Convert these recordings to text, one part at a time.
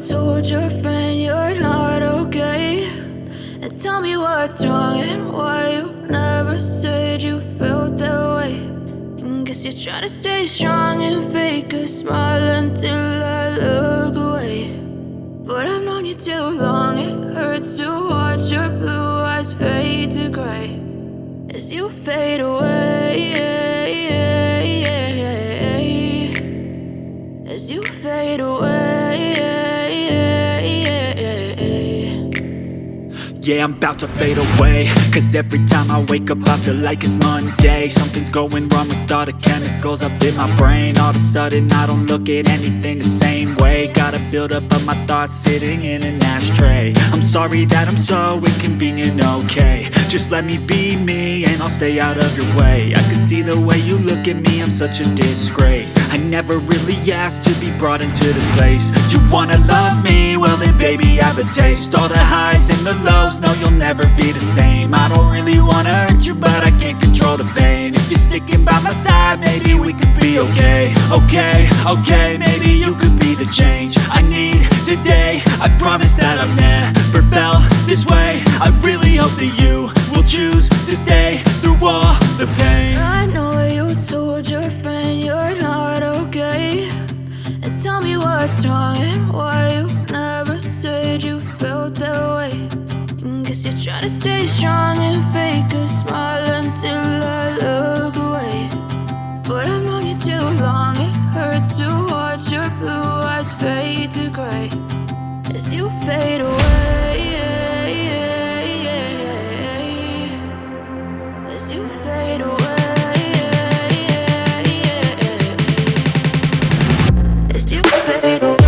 told your friend you're not okay, and tell me what's wrong and why you never said you felt that way. And guess you're trying to stay strong and fake a smile until I look away. But I've known you too long, it hurts to watch your blue eyes fade to gray as you fade away, as you fade away. Yeah, I'm about to fade away, cause every time I wake up I feel like it's Monday. Something's going wrong with all the chemicals up in my brain. All of a sudden I don't look at anything the same way. Gotta build up of my thoughts sitting in an ashtray. I'm sorry that I'm so inconvenient, okay. Just let me be me and I'll stay out of your way. I can see the way you look at me, I'm such a disgrace. I never really asked to be brought into this place. You wanna love me? Well then baby I have a taste. All the highs and the lows, no you'll never be the same. I don't really wanna hurt you but I can't control the pain. If you're sticking by my side maybe we could be okay. Okay, maybe you could be the change I need today. I promise that I've never felt this way. I really hope that you will choose to stay through all the pain. I know you told your friend you're not okay, and tell me what's wrong and why you never said you felt that way. And guess you're trying to stay strong and fake a smile until I look away. But I've known you too long, it hurts to watch your blue eyes fade to gray as you fade away, as you fade away, as you fade away.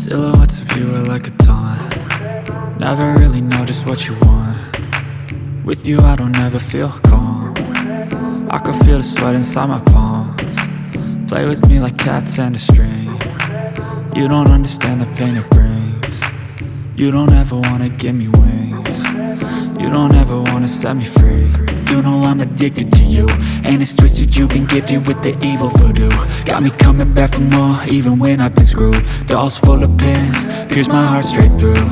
Silhouettes of you are like a taunt. Never really know just what you want. With you I don't ever feel calm. I can feel the sweat inside my palms. Play with me like cats and a string. You don't understand the pain it brings. You don't ever wanna give me wings. You don't ever wanna set me free. you know I'm addicted to you. And it's twisted, you've been gifted with the evil voodoo. Got me coming back for more, even when I've been screwed. Dolls full of pins, pierce my heart straight through.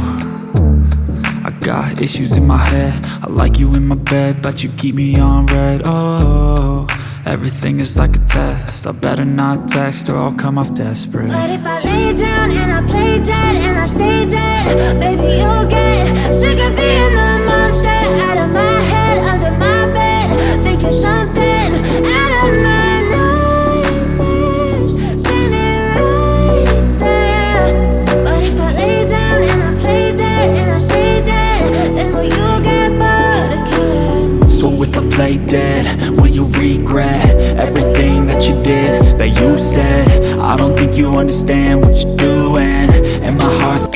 I got issues in my head, I like you in my bed, but you keep me on red. Oh, everything is like a test, I better not text or I'll come off desperate. But if I lay down and I play dead and I stay dead, baby, you'll get sick of being the monster out of my head, under my bed, thinking something out of my nightmares, standing right there. But if I lay down and I play dead and I stay dead, then will you get bored of killing? So if I play dead, will you regret everything that you did, that you said? I don't think you understand what you're doing, and my heart's